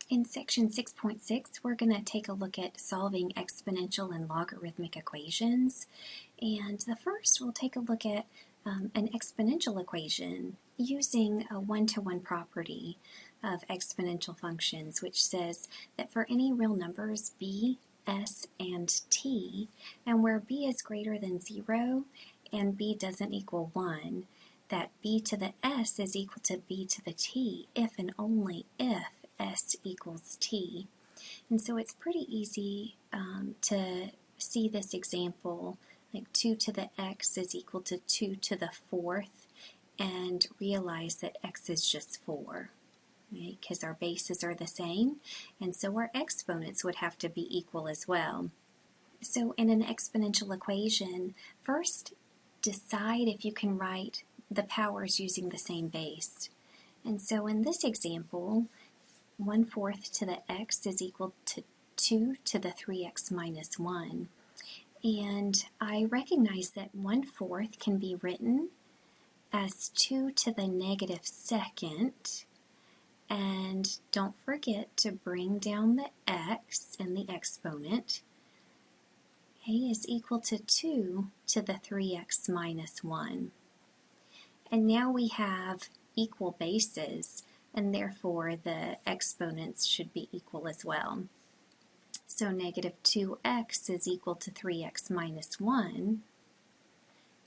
In section 6.6, we're going to take a look at solving exponential and logarithmic equations. And the first, we'll take a look at an exponential equation using a one-to-one property of exponential functions, which says that for any real numbers b, s, and t, and where b is greater than 0 and b doesn't equal 1, that b to the s is equal to b to the t if and only if s equals t. And so it's pretty easy to see this example, like 2 to the x is equal to 2 to the 4th, and realize that x is just 4, right? Because our bases are the same, and so our exponents would have to be equal as well. So in an exponential equation, first decide if you can write the powers using the same base. And so in this example, 1/4 to the x is equal to 2 to the 3x minus 1. And I recognize that 1/4 can be written as 2 to the -2nd. And don't forget to bring down the x in the exponent. A is equal to 2 to the 3x minus 1. And now we have equal bases, and therefore the exponents should be equal as well. So -2x is equal to 3x minus 1,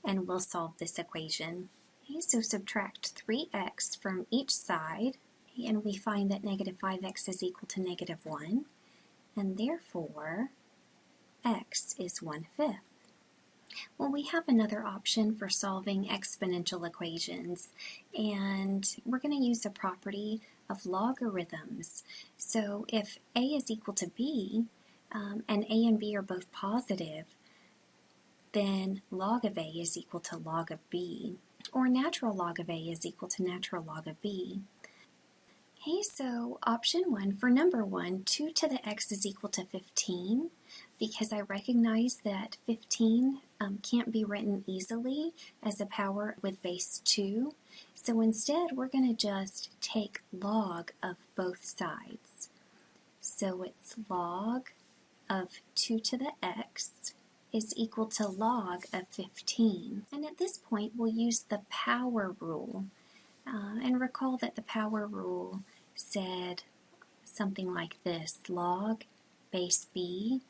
and we'll solve this equation. Okay, so subtract 3x from each side, and we find that -5x is equal to -1, and therefore x is 1/5. Well, we have another option for solving exponential equations, and we're going to use a property of logarithms. So if a is equal to b, and a and b are both positive, then log of a is equal to log of b, or natural log of a is equal to natural log of b. Okay, so option 1, for number 1, 2 to the x is equal to 15, because I recognize that 15 can't be written easily as a power with base 2. So instead, we're going to just take log of both sides. So it's log of 2 to the x is equal to log of 15. And at this point, we'll use the power rule. And recall that the power rule said something like this: log base b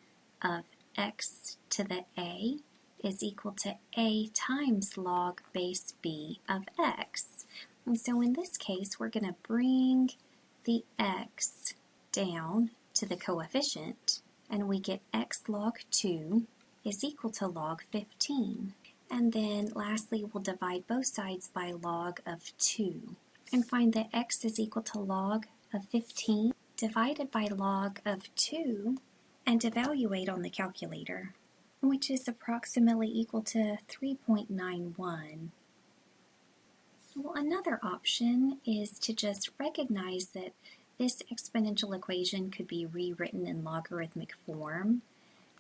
of x to the a is equal to a times log base b of x. And so in this case, we're going to bring the x down to the coefficient, and we get x log 2 is equal to log 15. And then lastly, we'll divide both sides by log of 2 and find that x is equal to log of 15 divided by log of 2 and evaluate on the calculator, which is approximately equal to 3.91. Well, another option is to just recognize that this exponential equation could be rewritten in logarithmic form.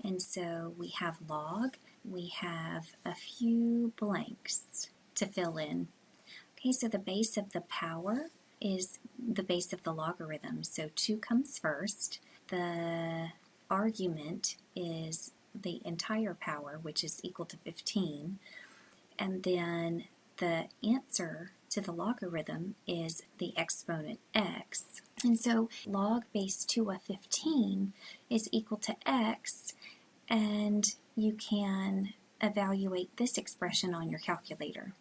And so we have log, we have a few blanks to fill in. Okay, so the base of the power is the base of the logarithm. So 2 comes first. The argument is the entire power, which is equal to 15. And then the answer to the logarithm is the exponent x. And so log base 2 of 15 is equal to x, and you can evaluate this expression on your calculator.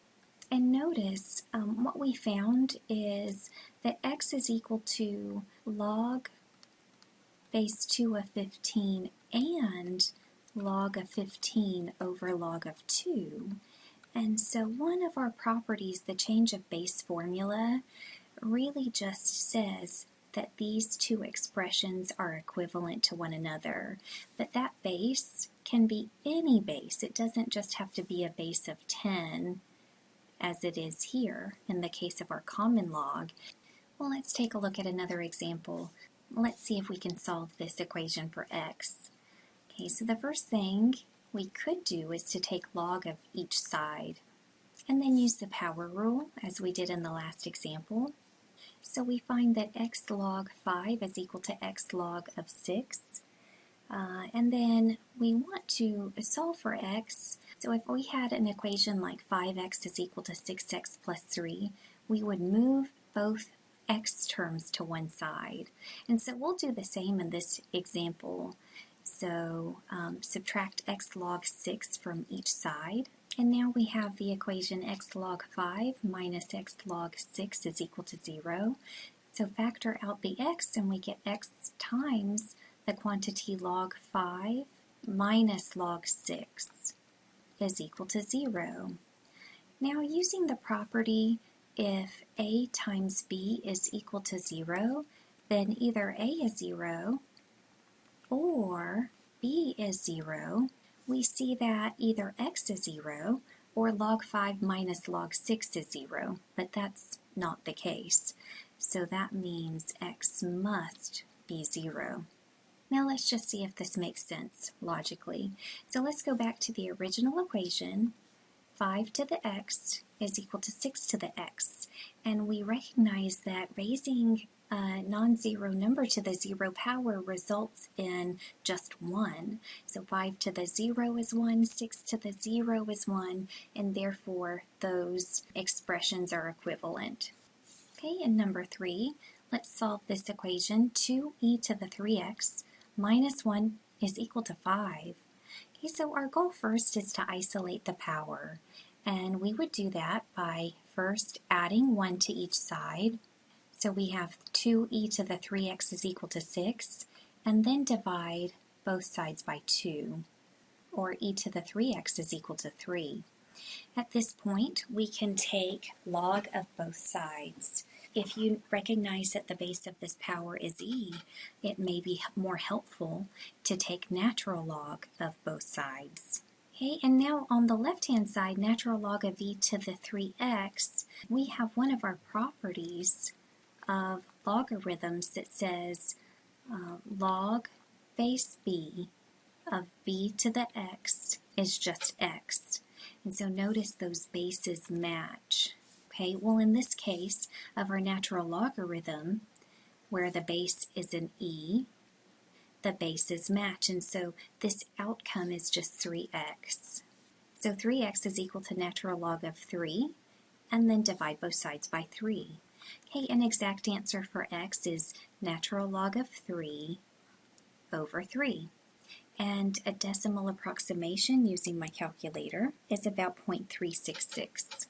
And notice what we found is that x is equal to log base 2 of 15 and log of 15 over log of 2. And so one of our properties, the change of base formula, really just says that these two expressions are equivalent to one another. But that base can be any base. It doesn't just have to be a base of 10, as it is here in the case of our common log. Well, let's take a look at another example. Let's see if we can solve this equation for x. Okay, so the first thing we could do is to take log of each side and then use the power rule as we did in the last example. So we find that x log 5 is equal to x log of 6. And then we want to solve for x. So if we had an equation like 5x is equal to 6x plus 3, we would move both x terms to one side. And so we'll do the same in this example. So subtract x log 6 from each side. And now we have the equation x log 5 minus x log 6 is equal to 0. So factor out the x and we get x times the quantity log 5 minus log 6 is equal to 0. Now using the property if a times b is equal to 0, then either a is 0 or b is 0, we see that either x is 0 or log 5 minus log 6 is 0, but that's not the case. So that means x must be 0. Now let's just see if this makes sense logically. So let's go back to the original equation. 5 to the x is equal to 6 to the x. And we recognize that raising a non-zero number to the 0 power results in just 1. So 5 to the 0 is 1, 6 to the 0 is 1, and therefore those expressions are equivalent. Okay, and number 3, let's solve this equation. 2e to the 3x minus 1 is equal to 5. Okay, so our goal first is to isolate the power. And we would do that by first adding 1 to each side. So we have 2e to the 3x is equal to 6, and then divide both sides by 2, or e to the 3x is equal to 3. At this point, we can take log of both sides. If you recognize that the base of this power is e, it may be more helpful to take natural log of both sides. Okay, and now on the left-hand side, natural log of e to the 3x, we have one of our properties of logarithms that says log base b of b to the x is just x. And so notice those bases match. Okay, well in this case of our natural logarithm, where the base is an e, the bases match, and so this outcome is just 3x. So 3x is equal to natural log of 3, and then divide both sides by 3. Okay, an exact answer for x is natural log of 3 over 3. And a decimal approximation using my calculator is about 0.366.